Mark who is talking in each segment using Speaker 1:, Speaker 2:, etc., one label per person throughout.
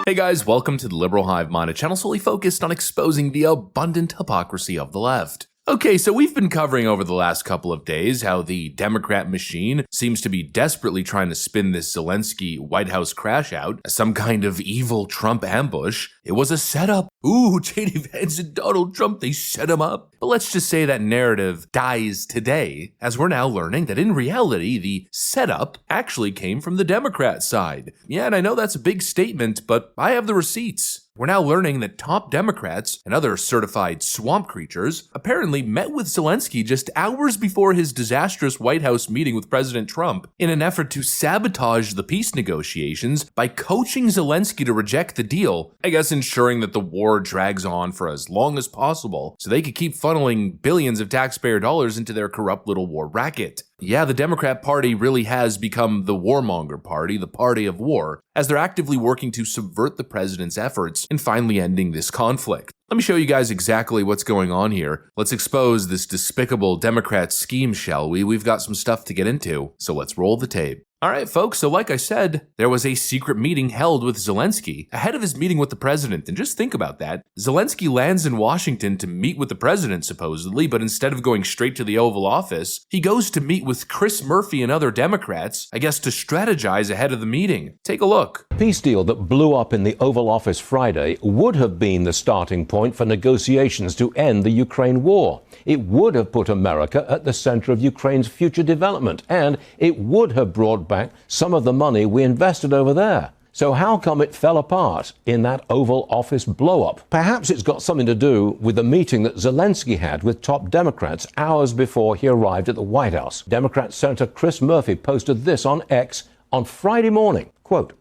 Speaker 1: Hey guys, welcome to the Liberal Hive Mind, a channel solely focused on exposing the abundant hypocrisy of the left. Okay, so we've been covering over the last couple of days how the Democrat machine seems to be desperately trying to spin this Zelensky White House crash out as some kind of evil Trump ambush. It was a setup. Ooh, J.D. Vance and Donald Trump, they set him up. But let's just say that narrative dies today, as we're now learning that in reality, the setup actually came from the Democrat side. Yeah, and I know that's a big statement, but I have the receipts. We're now learning that top Democrats and other certified swamp creatures apparently met with Zelensky just hours before his disastrous White House meeting with President Trump in an effort to sabotage the peace negotiations by coaching Zelensky to reject the deal, I guess ensuring that the war drags on for as long as possible so they could keep funneling billions of taxpayer dollars into their corrupt little war racket. Yeah, the Democrat Party really has become the warmonger party, the party of war, as they're actively working to subvert the president's efforts in finally ending this conflict. Let me show you guys exactly what's going on here. Let's expose this despicable Democrat scheme, shall we? We've got some stuff to get into, so let's roll the tape. Alright folks, so like I said, there was a secret meeting held with Zelensky ahead of his meeting with the president, and just think about that. Zelensky lands in Washington to meet with the president supposedly, but instead of going straight to the Oval Office, he goes to meet with Chris Murphy and other Democrats, I guess to strategize ahead of the meeting. Take a look.
Speaker 2: Peace deal that blew up in the Oval Office Friday would have been the starting point for negotiations to end the Ukraine war. It would have put America at the center of Ukraine's future development, and it would have brought back some of the money we invested over there. So how come it fell apart in that Oval Office blow-up? Perhaps it's got something to do with the meeting that Zelensky had with top Democrats hours before he arrived at the White House. Democrat Senator Chris Murphy posted this on X on Friday morning, quote,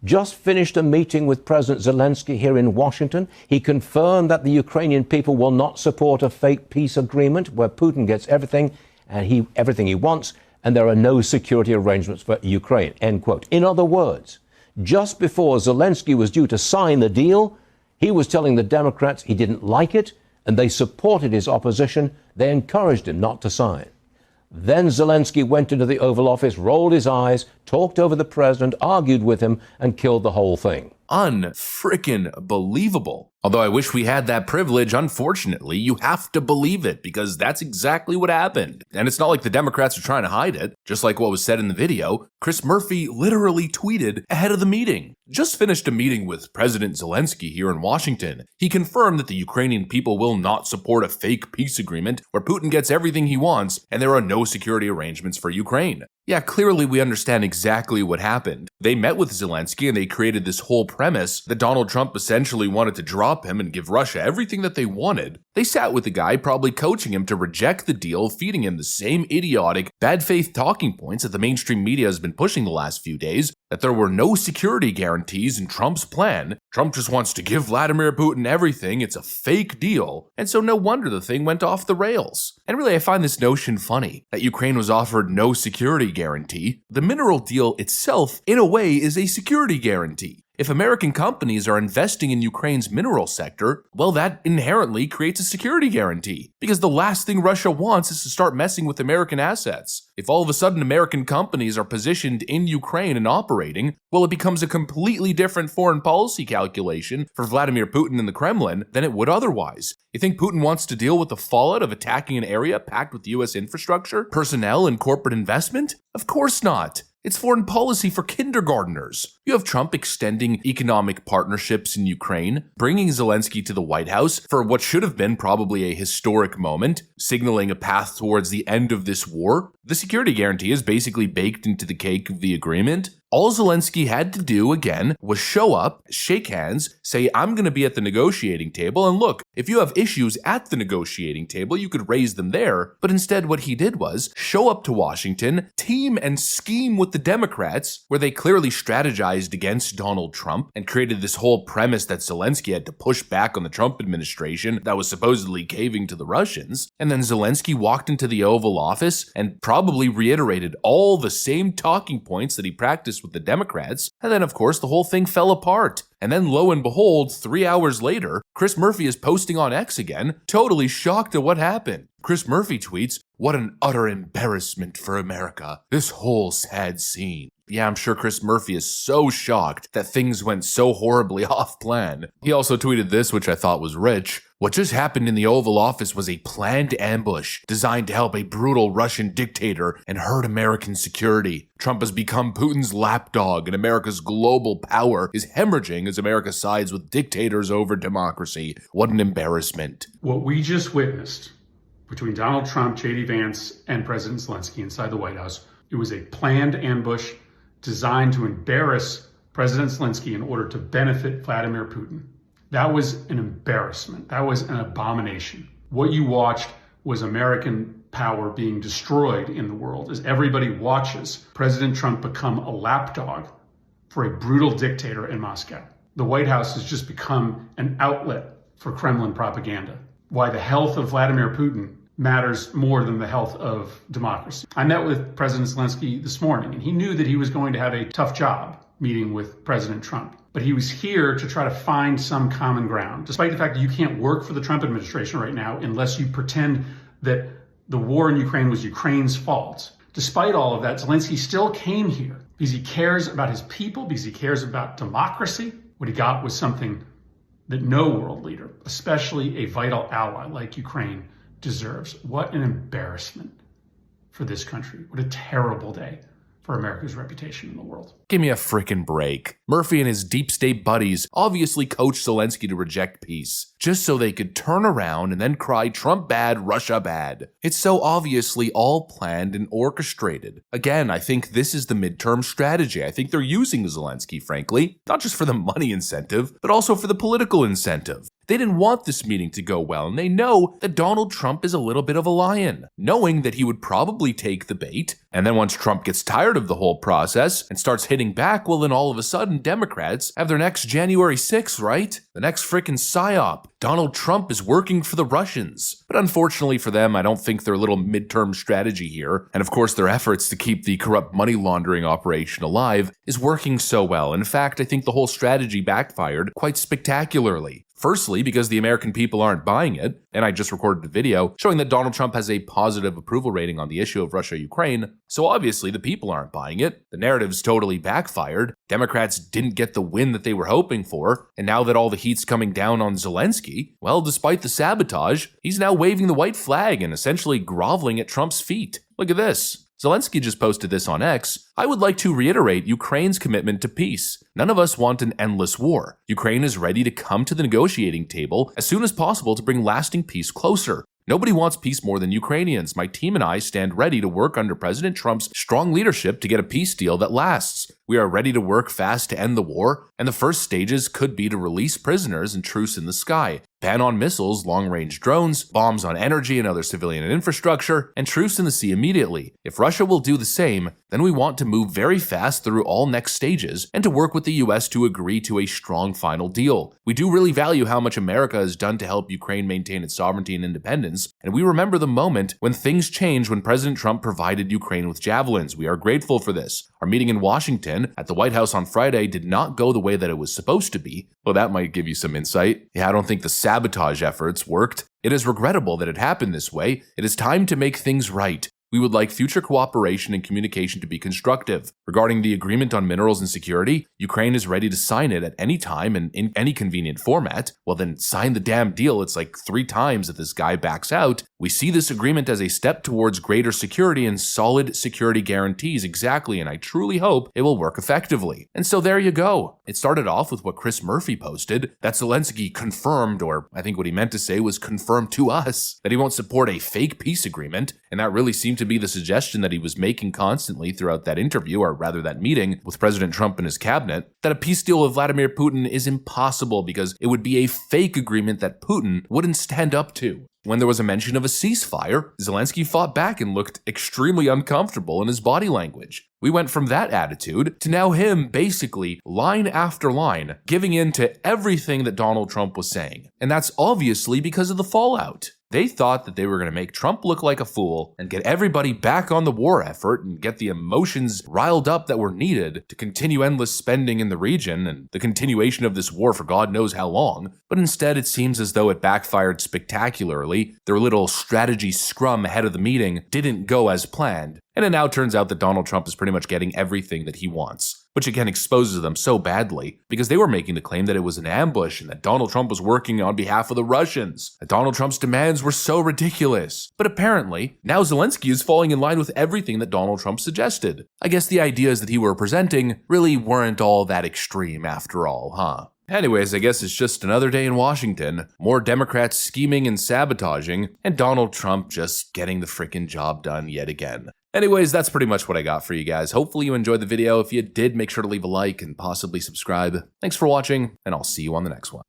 Speaker 2: "Just finished a meeting with President Zelensky here in Washington. He confirmed that the Ukrainian people will not support a fake peace agreement where Putin gets everything he wants, and there are no security arrangements for Ukraine," end quote. In other words, just before Zelensky was due to sign the deal, he was telling the Democrats he didn't like it, and they supported his opposition. They encouraged him not to sign. Then Zelensky went into the Oval Office, rolled his eyes, talked over the president, argued with him, and killed the whole thing.
Speaker 1: Unfrickin' believable. Although I wish we had that privilege, unfortunately, you have to believe it because that's exactly what happened. And it's not like the Democrats are trying to hide it. Just like what was said in the video, Chris Murphy literally tweeted ahead of the meeting. Just finished a meeting with President Zelensky here in Washington. He confirmed that the Ukrainian people will not support a fake peace agreement where Putin gets everything he wants and there are no security arrangements for Ukraine. Yeah, clearly we understand exactly what happened. They met with Zelensky and they created this whole premise that Donald Trump essentially wanted to drop him and give Russia everything that they wanted. They sat with the guy, probably coaching him to reject the deal, feeding him the same idiotic, bad faith talking points that the mainstream media has been pushing the last few days, that there were no security guarantees in Trump's plan. Trump just wants to give Vladimir Putin everything, it's a fake deal, and so no wonder the thing went off the rails. And really I find this notion funny, that Ukraine was offered no security guarantee. The mineral deal itself, in a way, is a security guarantee. If American companies are investing in Ukraine's mineral sector, well, that inherently creates a security guarantee. Because the last thing Russia wants is to start messing with American assets. If all of a sudden American companies are positioned in Ukraine and operating, well, it becomes a completely different foreign policy calculation for Vladimir Putin and the Kremlin than it would otherwise. You think Putin wants to deal with the fallout of attacking an area packed with US infrastructure, personnel, and corporate investment? Of course not. It's foreign policy for kindergarteners. You have Trump extending economic partnerships in Ukraine, bringing Zelensky to the White House for what should have been probably a historic moment, signaling a path towards the end of this war. The security guarantee is basically baked into the cake of the agreement. All Zelensky had to do, again, was show up, shake hands, say, "I'm going to be at the negotiating table, and look, if you have issues at the negotiating table, you could raise them there." But instead, what he did was show up to Washington, team and scheme with the Democrats, where they clearly strategized against Donald Trump and created this whole premise that Zelensky had to push back on the Trump administration that was supposedly caving to the Russians. And then Zelensky walked into the Oval Office and probably reiterated all the same talking points that he practiced with the Democrats, and then of course the whole thing fell apart. And then lo and behold, 3 hours later, Chris Murphy is posting on X again, totally shocked at what happened. Chris Murphy tweets, "What an utter embarrassment for America, this whole sad scene." yeah, I'm sure Chris Murphy is so shocked that things went so horribly off plan. He also tweeted this, which I thought was rich. What just happened in the Oval Office was a planned ambush designed to help a brutal Russian dictator and hurt American security. Trump has become Putin's lapdog, and America's global power is hemorrhaging as America sides with dictators over democracy. What an embarrassment.
Speaker 3: What we just witnessed between Donald Trump, J.D. Vance, and President Zelensky inside the White House, it was a planned ambush designed to embarrass President Zelensky in order to benefit Vladimir Putin. That was an embarrassment. That was an abomination. What you watched was American power being destroyed in the world as everybody watches President Trump become a lapdog for a brutal dictator in Moscow. The White House has just become an outlet for Kremlin propaganda. Why the health of Vladimir Putin matters more than the health of democracy. I met with President Zelensky this morning, and he knew that he was going to have a tough job meeting with President Trump. But he was here to try to find some common ground, despite the fact that you can't work for the Trump administration right now unless you pretend that the war in Ukraine was Ukraine's fault. Despite all of that, Zelensky still came here because he cares about his people, because he cares about democracy. What he got was something that no world leader, especially a vital ally like Ukraine, deserves. What an embarrassment for this country. What a terrible day for America's reputation in the world.
Speaker 1: Give me a frickin' break. Murphy and his deep state buddies obviously coached Zelensky to reject peace, just so they could turn around and then cry Trump bad, Russia bad. It's so obviously all planned and orchestrated. Again, I think this is the midterm strategy. I think they're using Zelensky, frankly, not just for the money incentive, but also for the political incentive. They didn't want this meeting to go well, and they know that Donald Trump is a little bit of a lion, knowing that he would probably take the bait, and then once Trump gets tired of the whole process and starts hitting back, well then all of a sudden Democrats have their next January 6th, right? The next frickin' psyop. Donald Trump is working for the Russians. But unfortunately for them, I don't think their little midterm strategy here, and of course their efforts to keep the corrupt money laundering operation alive, is working so well. In fact, I think the whole strategy backfired quite spectacularly. Firstly, because the American people aren't buying it, and I just recorded a video showing that Donald Trump has a positive approval rating on the issue of Russia-Ukraine, so obviously the people aren't buying it. The narrative's totally backfired. Democrats didn't get the win that they were hoping for, and now that all the heat's coming down on Zelensky, well, despite the sabotage, he's now waving the white flag and essentially groveling at Trump's feet. Look at this. Zelensky just posted this on X. I would like to reiterate Ukraine's commitment to peace. None of us want an endless war. Ukraine is ready to come to the negotiating table as soon as possible to bring lasting peace closer. Nobody wants peace more than Ukrainians. My team and I stand ready to work under President Trump's strong leadership to get a peace deal that lasts. We are ready to work fast to end the war, and the first stages could be to release prisoners and truce in the sky, ban on missiles, long-range drones, bombs on energy and other civilian infrastructure, and truce in the sea immediately. If Russia will do the same, then we want to move very fast through all next stages and to work with the US to agree to a strong final deal. We do really value how much America has done to help Ukraine maintain its sovereignty and independence, and we remember the moment when things changed when President Trump provided Ukraine with javelins. We are grateful for this. Our meeting in Washington at the White House on Friday did not go the way that it was supposed to be. Well, that might give you some insight. Yeah, I don't think the sabotage efforts worked. It is regrettable that it happened this way. It is time to make things right. We would like future cooperation and communication to be constructive. Regarding the agreement on minerals and security, Ukraine is ready to sign it at any time and in any convenient format. Well, then sign the damn deal. It's like 3 times that this guy backs out. We see this agreement as a step towards greater security and solid security guarantees, exactly, and I truly hope it will work effectively. And so there you go. It started off with what Chris Murphy posted, that Zelensky confirmed, or I think what he meant to say was confirmed to us, that he won't support a fake peace agreement, and that really seemed to be the suggestion that he was making constantly throughout that interview, or rather that meeting with President Trump and his cabinet, that a peace deal with Vladimir Putin is impossible because it would be a fake agreement that Putin wouldn't stand up to. When there was a mention of a ceasefire, Zelensky fought back and looked extremely uncomfortable in his body language. We went from that attitude to now him basically, line after line, giving in to everything that Donald Trump was saying. And that's obviously because of the fallout. They thought that they were going to make Trump look like a fool and get everybody back on the war effort and get the emotions riled up that were needed to continue endless spending in the region and the continuation of this war for God knows how long. But instead, it seems as though it backfired spectacularly. Their little strategy scrum ahead of the meeting didn't go as planned. And it now turns out that Donald Trump is pretty much getting everything that he wants, which again exposes them so badly because they were making the claim that it was an ambush and that Donald Trump was working on behalf of the Russians, that Donald Trump's demands were so ridiculous. But apparently, now Zelensky is falling in line with everything that Donald Trump suggested. I guess the ideas that he were presenting really weren't all that extreme after all, huh? Anyways, I guess it's just another day in Washington, more Democrats scheming and sabotaging, and Donald Trump just getting the frickin' job done yet again. Anyways, that's pretty much what I got for you guys. Hopefully you enjoyed the video. If you did, make sure to leave a like and possibly subscribe. Thanks for watching, and I'll see you on the next one.